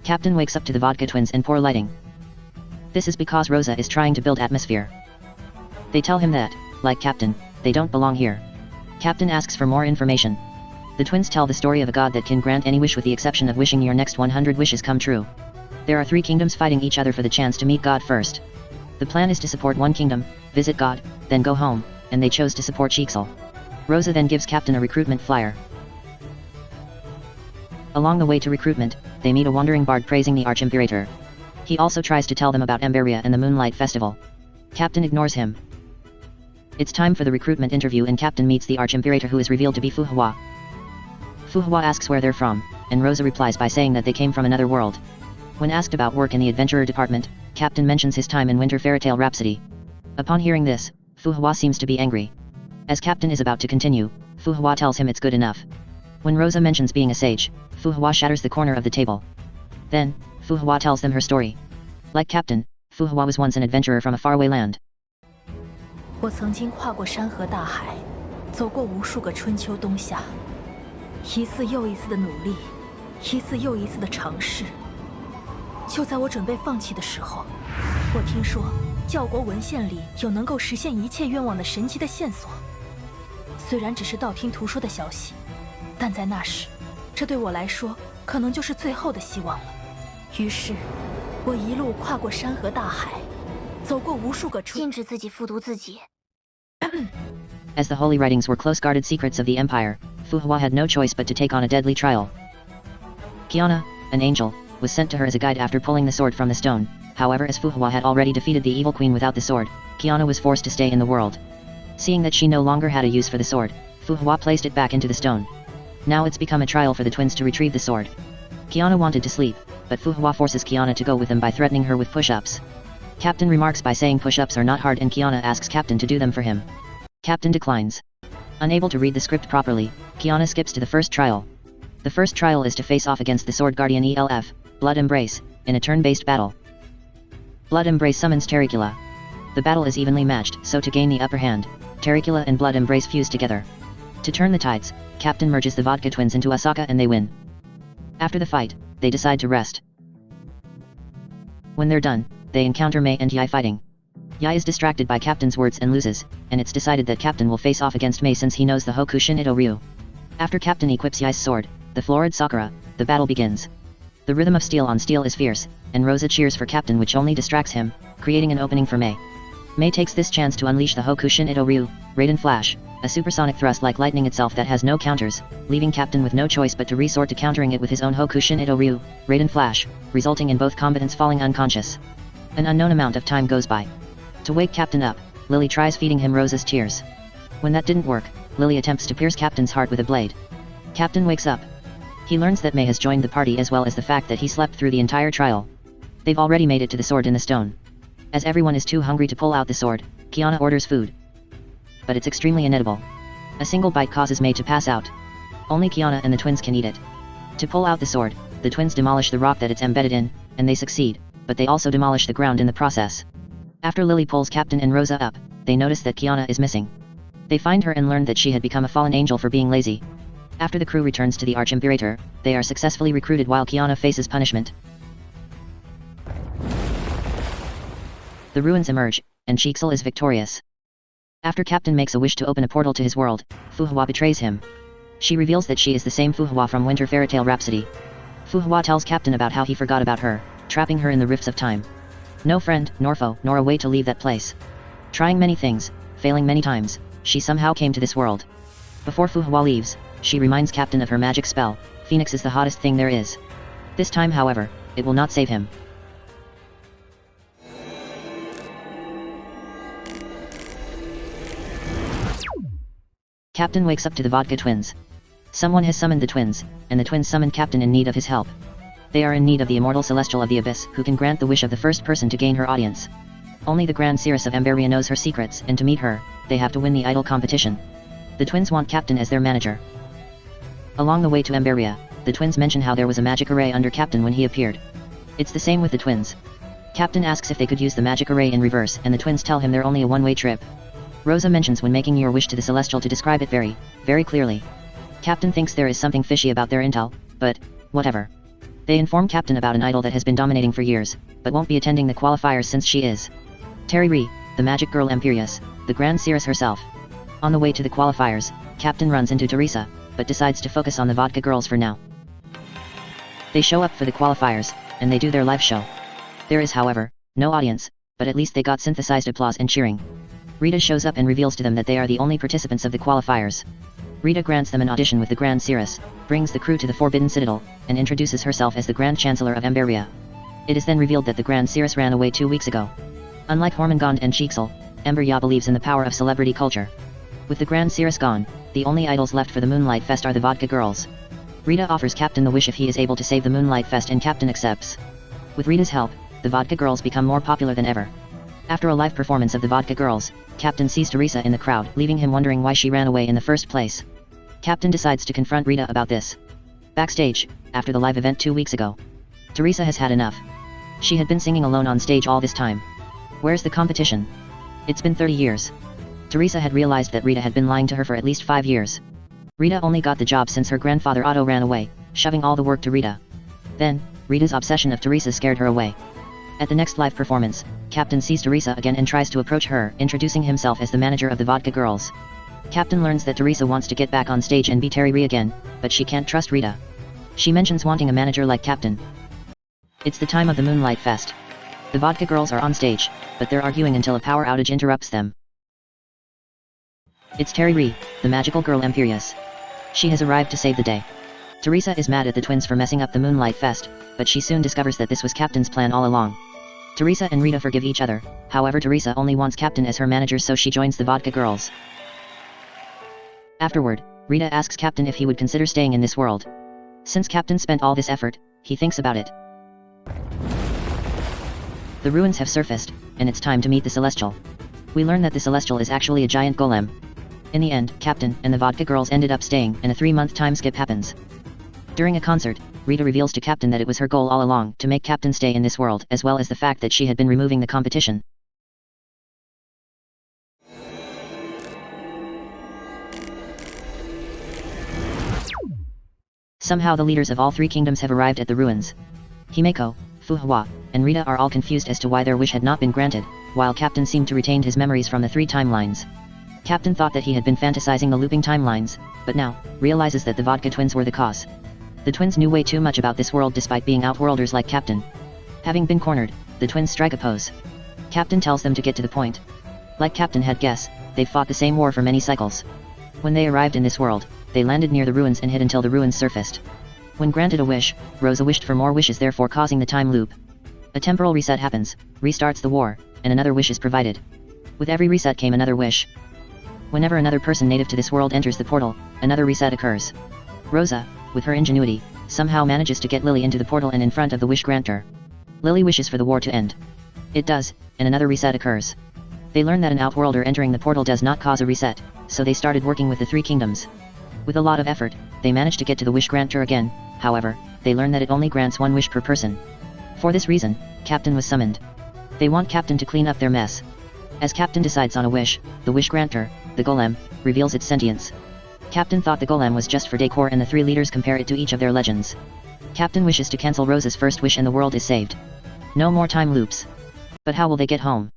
Captain wakes up to the vodka twins and poor lighting. This is because Rosa is trying to build atmosphere. They tell him that, like Captain, they don't belong here. Captain asks for more information. The twins tell the story of a god that can grant any wish with the exception of wishing your next 100 wishes come true. There are 3 kingdoms fighting each other for the chance to meet God first. The plan is to support one kingdom, visit God, then go home, and they chose to support Schicksal. Rosa then gives Captain a recruitment flyer. Along the way to recruitment, they meet a wandering bard praising the Archimperator. He also tries to tell them about Emberya and the Moonlight Festival. Captain ignores him. It's time for the recruitment interview and Captain meets the Archimperator who is revealed to be Fu Hua. Fu Hua asks where they're from, and Rosa replies by saying that they came from another world. When asked about work in the adventurer department, Captain mentions his time in Winter Fairytale Rhapsody. Upon hearing this, Fu Hua seems to be angry. As Captain is about to continue, Fu Hua tells him it's good enough. When Rosa mentions being a sage, Fu Hua shatters the corner of the table. Then, Fu Hua tells them her story. Like Captain, Fu Hua was once an adventurer from a faraway land. 我曾经跨过山河大海，走过无数个春秋冬夏，一次又一次的努力，一次又一次的尝试。就在我准备放弃的时候，我听说教国文献里有能够实现一切愿望的神奇的线索。虽然只是道听途说的消息，但在那时，这对我来说可能就是最后的希望了。于是，我一路跨过山河大海，走过无数个春。禁止自己复读自己。 As the holy writings were close-guarded secrets of the Empire, Fu Hua had no choice but to take on a deadly trial. Kiana, an angel, was sent to her as a guide after pulling the sword from the stone. However, as Fu Hua had already defeated the evil queen without the sword, Kiana was forced to stay in the world. Seeing that she no longer had a use for the sword, Fu Hua placed it back into the stone. Now it's become a trial for the twins to retrieve the sword. Kiana wanted to sleep, but Fu Hua forces Kiana to go with them by threatening her with push-ups. Captain remarks by saying push-ups are not hard and Kiana asks Captain to do them for him. Captain declines. Unable to read the script properly, Kiana skips to the first trial. The first trial is to face off against the Sword Guardian ELF, Blood Embrace, in a turn-based battle. Blood Embrace summons Terricula. The battle is evenly matched, so to gain the upper hand, Terricula and Blood Embrace fuse together. To turn the tides, Captain merges the Vodka twins into Asaka and they win. After the fight, they decide to rest. When they're done, they encounter Mei and Yai fighting. Yai is distracted by Captain's words and loses, and it's decided that Captain will face off against Mei since he knows the Hokushin Ito Ryu. After Captain equips Yai's sword, the florid Sakura, the battle begins. The rhythm of steel on steel is fierce, and Rosa cheers for Captain which only distracts him, creating an opening for Mei. Mei takes this chance to unleash the Hokushin Ito Ryu, Raiden Flash, a supersonic thrust like lightning itself that has no counters, leaving Captain with no choice but to resort to countering it with his own Hokushin Ito Ryu, Raiden Flash, resulting in both combatants falling unconscious. An unknown amount of time goes by. To wake Captain up, Lily tries feeding him Rosa's tears. When that didn't work, Lily attempts to pierce Captain's heart with a blade. Captain wakes up. He learns that Mei has joined the party as well as the fact that he slept through the entire trial. They've already made it to the sword in the stone. As everyone is too hungry to pull out the sword, Kiana orders food. But it's extremely inedible. A single bite causes Mei to pass out. Only Kiana and the twins can eat it. To pull out the sword, the twins demolish the rock that it's embedded in, and they succeed, but they also demolish the ground in the process. After Lily pulls Captain and Rosa up, they notice that Kiana is missing. They find her and learn that she had become a fallen angel for being lazy. After the crew returns to the Archimperator, they are successfully recruited while Kiana faces punishment. The ruins emerge, and Schicksal is victorious. After Captain makes a wish to open a portal to his world, Fu Hua betrays him. She reveals that she is the same Fu Hua from Winter Fairytale Rhapsody. Fu Hua tells Captain about how he forgot about her, trapping her in the rifts of time. No friend, nor foe, nor a way to leave that place. Trying many things, failing many times, she somehow came to this world. Before Fu Hua leaves, she reminds Captain of her magic spell, Phoenix is the hottest thing there is. This time however, it will not save him. Captain wakes up to the Vodka twins. Someone has summoned the twins, and the twins summoned Captain in need of his help. They are in need of the immortal Celestial of the Abyss who can grant the wish of the first person to gain her audience. Only the Grand Seeress of Emberya knows her secrets, and to meet her, they have to win the idol competition. The twins want Captain as their manager. Along the way to Emberya, the twins mention how there was a magic array under Captain when he appeared. It's the same with the twins. Captain asks if they could use the magic array in reverse and the twins tell him they're only a one-way trip. Rosa mentions when making your wish to the Celestial to describe it very, very clearly. Captain thinks there is something fishy about their intel, but, whatever. They inform Captain about an idol that has been dominating for years, but won't be attending the qualifiers since she is Terry, the magic girl Emberya, the Grand Seeress herself. On the way to the qualifiers, Captain runs into Teresa, but decides to focus on the vodka girls for now. They show up for the qualifiers, and they do their live show. There is, however, no audience, but at least they got synthesized applause and cheering. Rita shows up and reveals to them that they are the only participants of the qualifiers. Rita grants them an audition with the Grand Seeress, brings the crew to the Forbidden Citadel, and introduces herself as the Grand Chancellor of Emberya. It is then revealed that the Grand Seeress ran away 2 weeks ago. Unlike Hormungand and Schicksal, Emberya believes in the power of celebrity culture. With the Grand Seeress gone, the only idols left for the Moonlight Fest are the vodka girls. Rita offers Captain the wish if he is able to save the Moonlight Fest, and Captain accepts. With Rita's help, the vodka girls become more popular than ever. After a live performance of the vodka girls, Captain sees Teresa in the crowd, leaving him wondering why she ran away in the first place. Captain decides to confront Rita about this. Backstage, after the live event 2 weeks ago, Teresa has had enough. She had been singing alone on stage all this time. Where's the competition? It's been 30 years. Teresa had realized that Rita had been lying to her for at least 5 years. Rita only got the job since her grandfather Otto ran away, shoving all the work to Rita. Then, Rita's obsession of Teresa scared her away. At the next live performance, Captain sees Teresa again and tries to approach her, introducing himself as the manager of the vodka girls. Captain learns that Teresa wants to get back on stage and be Terry again, but she can't trust Rita. She mentions wanting a manager like Captain. It's the time of the Moonlight Fest. The vodka girls are on stage, but they're arguing until a power outage interrupts them. It's Terry, the magical girl Emberya. She has arrived to save the day. Teresa is mad at the twins for messing up the Moonlight Fest, but she soon discovers that this was Captain's plan all along. Teresa and Rita forgive each other, however Teresa only wants Captain as her manager, so she joins the vodka girls. Afterward, Rita asks Captain if he would consider staying in this world. Since Captain spent all this effort, he thinks about it. The ruins have surfaced, and it's time to meet the Celestial. We learn that the Celestial is actually a giant golem. In the end, Captain and the vodka girls ended up staying, and a 3-month time skip happens. During a concert, Rita reveals to Captain that it was her goal all along to make Captain stay in this world, as well as the fact that she had been removing the competition. Somehow the leaders of all 3 kingdoms have arrived at the ruins. Himeko, Fuhua, and Rita are all confused as to why their wish had not been granted, while Captain seemed to retain his memories from the 3 timelines. Captain thought that he had been fantasizing the looping timelines, but now, realizes that the vodka twins were the cause. The twins knew way too much about this world despite being outworlders like Captain. Having been cornered, the twins strike a pose. Captain tells them to get to the point. Like Captain had guessed, they've fought the same war for many cycles. When they arrived in this world, they landed near the ruins and hid until the ruins surfaced. When granted a wish, Rosa wished for more wishes, therefore causing the time loop. A temporal reset happens, restarts the war, and another wish is provided. With every reset came another wish. Whenever another person native to this world enters the portal, another reset occurs. Rosa, with her ingenuity, somehow manages to get Lily into the portal and in front of the wish granter. Lily wishes for the war to end. It does, and another reset occurs. They learn that an outworlder entering the portal does not cause a reset, so they started working with the 3 kingdoms. With a lot of effort, they managed to get to the wish granter again, however, they learn that it only grants 1 wish per person. For this reason, Captain was summoned. They want Captain to clean up their mess. As Captain decides on a wish, the wish granter, the golem, reveals its sentience. Captain thought the golem was just for decor, and the 3 leaders compare it to each of their legends. Captain wishes to cancel Rosa's first wish and the world is saved. No more time loops. But how will they get home?